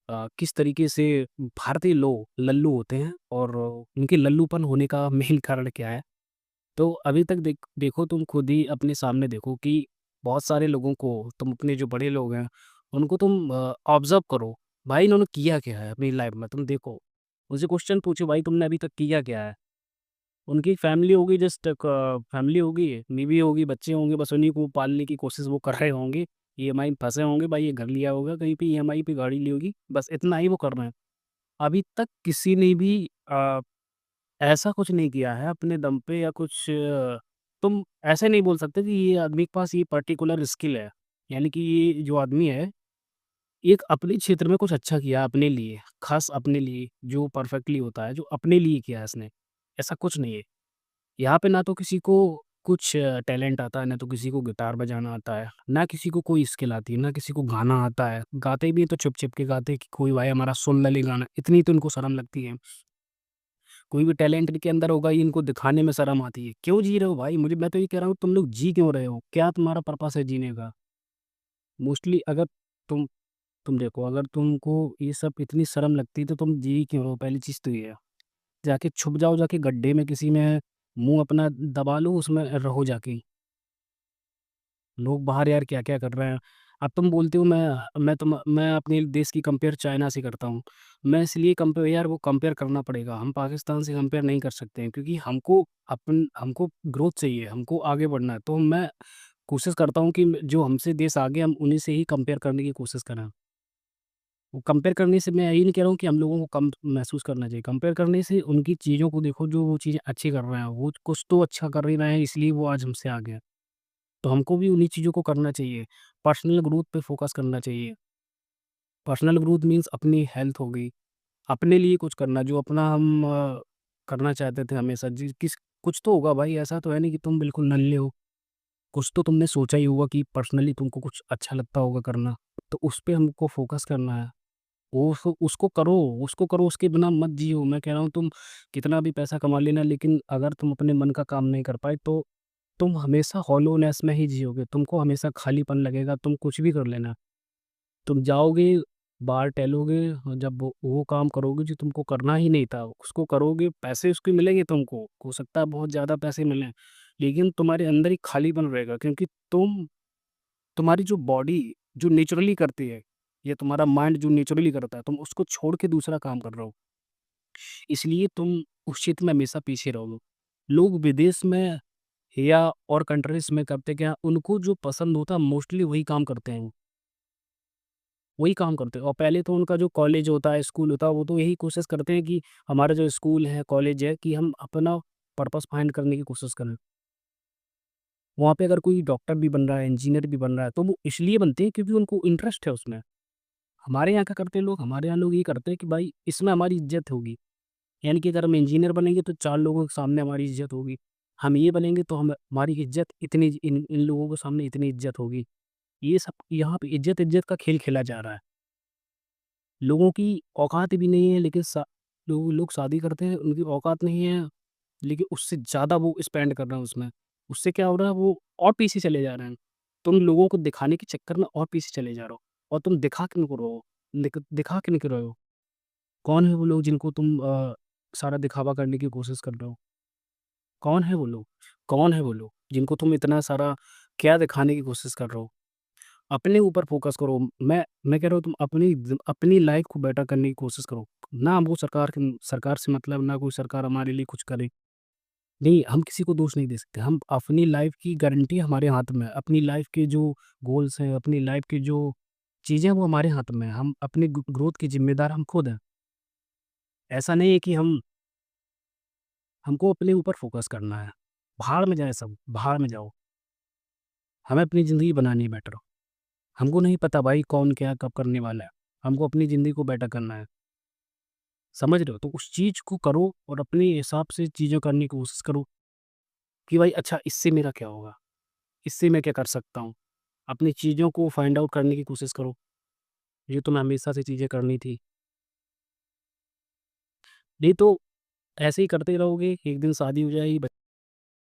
किस तरीके से भारतीय लोग लल्लू होते हैं और उनके लल्लूपन होने का मेन कारण क्या है। तो अभी तक देखो तुम खुद ही अपने सामने देखो कि बहुत सारे लोगों को तुम अपने जो बड़े लोग हैं उनको तुम ऑब्जर्व करो। भाई इन्होंने किया क्या है अपनी लाइफ में, तुम देखो उनसे क्वेश्चन पूछो, भाई तुमने अभी तक किया क्या है। उनकी फैमिली होगी, जस्ट फैमिली होगी, बीवी होगी, बच्चे होंगे, बस उन्हीं को पालने की कोशिश वो कर रहे होंगे। ईएमआई में फंसे होंगे, भाई ये घर लिया होगा, कहीं पे ईएमआई पे गाड़ी ली होगी, बस इतना ही वो कर रहे हैं। अभी तक किसी ने भी अ, ऐसा कुछ नहीं किया है अपने दम पे या कुछ तुम ऐसे नहीं बोल सकते कि ये आदमी के पास ये पर्टिकुलर स्किल है। यानी कि ये जो आदमी है, एक अपने क्षेत्र में कुछ अच्छा किया अपने लिए, ख़ास अपने लिए, जो परफेक्टली होता है, जो अपने लिए किया है इसने, ऐसा कुछ नहीं है। यहाँ पे ना तो किसी को कुछ टैलेंट आता है, ना तो किसी को गिटार बजाना आता है, ना किसी को कोई स्किल आती है, ना किसी को गाना आता है। गाते भी हैं तो चुप-चुप के गाते हैं कि कोई भाई हमारा सुन ले ले गाना, इतनी तो इनको शर्म लगती है। कोई भी टैलेंट इनके अंदर होगा, ये इनको दिखाने में शर्म आती है। क्यों जी रहे हो भाई? मैं तो ये कह रहा हूँ तुम लोग जी क्यों रहे हो? क्या तुम्हारा पर्पस है जीने का? मोस्टली अगर तुम तुम देखो, अगर तुमको ये सब इतनी शर्म लगती है तो तुम जी क्यों रहे हो? पहली चीज़ तो ये है। जाके छुप जाओ, जाके गड्ढे में किसी में मुँह अपना दबा लो, उसमें रहो जाके। लोग बाहर यार क्या-क्या कर रहे हैं। अब तुम बोलते हो मैं अपने देश की कंपेयर चाइना से करता हूँ। मैं इसलिए कंपेयर यार वो कंपेयर करना पड़ेगा। हम पाकिस्तान से कंपेयर नहीं कर सकते हैं क्योंकि हमको ग्रोथ चाहिए, हमको आगे बढ़ना है। तो मैं कोशिश करता हूँ कि जो हमसे देश आगे हम उन्हीं से ही कंपेयर करने की कोशिश करें। वो कंपेयर करने से मैं यही नहीं कह रहा हूँ कि हम लोगों को कम महसूस करना चाहिए। कंपेयर करने से उनकी चीज़ों को देखो, जो वो चीज़ें अच्छी कर रहे हैं, वो कुछ तो अच्छा कर ही रहे हैं, इसलिए वो आज हमसे आगे हैं। तो हमको भी उन्हीं चीज़ों को करना चाहिए। पर्सनल ग्रोथ पे फ़ोकस करना चाहिए। पर्सनल ग्रोथ मीन्स अपनी हेल्थ हो गई, अपने लिए कुछ करना जो अपना हम करना चाहते थे हमेशा। जी किस कुछ तो होगा भाई, ऐसा तो है नहीं कि तुम बिल्कुल नल्ले हो। कुछ तो तुमने सोचा ही होगा कि पर्सनली तुमको कुछ अच्छा लगता होगा करना, तो उस पे हमको फ़ोकस करना है। वो उसको करो, उसके बिना मत जियो। मैं कह रहा हूँ तुम कितना भी पैसा कमा लेना, लेकिन अगर तुम अपने मन का काम नहीं कर पाए तो तुम हमेशा हॉलोनेस में ही जियोगे, तुमको हमेशा खालीपन लगेगा, तुम कुछ भी कर लेना। तुम जाओगे, बाहर टहलोगे और जब वो काम करोगे जो तुमको करना ही नहीं था, उसको करोगे, पैसे उसके मिलेंगे तुमको, हो सकता है बहुत ज़्यादा पैसे मिलें, लेकिन तुम्हारे अंदर ही खालीपन रहेगा क्योंकि तुम्हारी जो बॉडी जो नेचुरली करती है, या तुम्हारा माइंड जो नेचुरली करता है, तुम उसको छोड़ के दूसरा काम कर रहे हो। इसलिए तुम उस क्षेत्र में हमेशा पीछे रहोगे। लोग विदेश में या और कंट्रीज़ में करते क्या, उनको जो पसंद होता है मोस्टली वही काम करते हैं वो, वही काम करते हैं। और पहले तो उनका जो कॉलेज होता है, स्कूल होता है, वो तो यही कोशिश करते हैं कि हमारा जो स्कूल है, कॉलेज है, कि हम अपना पर्पस फाइंड करने की कोशिश करें। वहाँ पे अगर कोई डॉक्टर भी बन रहा है, इंजीनियर भी बन रहा है, तो वो इसलिए बनते हैं क्योंकि उनको इंटरेस्ट है उसमें। हमारे यहाँ क्या करते हैं लोग, हमारे यहाँ लोग ये करते हैं कि भाई इसमें हमारी इज़्ज़त होगी। यानी कि अगर हम इंजीनियर बनेंगे तो 4 लोगों के सामने हमारी इज़्ज़त होगी। हम ये बनेंगे तो हम हमारी इज़्ज़त इतनी इन इन लोगों के सामने इतनी इज़्ज़त होगी। ये सब यहाँ पे इज़्ज़त-इज़्ज़त का खेल खेला जा रहा है। लोगों की औकात भी नहीं है, लेकिन लोग लोग शादी करते हैं, उनकी औकात नहीं है, लेकिन उससे ज़्यादा वो स्पेंड कर रहे हैं उसमें। उससे क्या हो रहा है, वो और पीछे चले जा रहे हैं। तुम लोगों को दिखाने के चक्कर में और पीछे चले जा रहे हो, और तुम दिखा किनको रहे हो? दिखा किनको रहे हो? कौन है वो लोग जिनको तुम सारा दिखावा करने की कोशिश कर रहे हो? कौन है वो लोग? कौन है वो लोग जिनको तुम इतना सारा क्या दिखाने की कोशिश कर रहे हो? अपने ऊपर फ़ोकस करो। मैं कह रहा हूँ तुम अपनी लाइफ़ को बेटर करने की कोशिश करो। ना हमको सरकार से मतलब, ना कोई सरकार हमारे लिए कुछ करे। नहीं, हम किसी को दोष नहीं दे सकते। हम अपनी लाइफ़ की गारंटी हमारे हाथ में है। अपनी लाइफ़ के जो गोल्स हैं, अपनी लाइफ़ की जो चीज़ें हैं वो हमारे हाथ में है। हम अपनी ग्रोथ के ज़िम्मेदार हम खुद हैं। ऐसा नहीं है कि हमको अपने ऊपर फ़ोकस करना है। भाड़ में जाए सब, भाड़ में जाओ। हमें अपनी ज़िंदगी बनानी है बेटर। हमको नहीं पता भाई कौन क्या कब करने वाला है। हमको अपनी ज़िंदगी को बेटर करना है। समझ रहे हो? तो उस चीज़ को करो और अपने हिसाब से चीज़ें करने की कोशिश करो कि भाई अच्छा इससे मेरा क्या होगा? इससे मैं क्या कर सकता हूँ? अपनी चीज़ों को फाइंड आउट करने की कोशिश करो। ये तो मैं हमेशा से चीज़ें करनी थी। नहीं तो ऐसे ही करते रहोगे, एक दिन शादी हो जाएगी।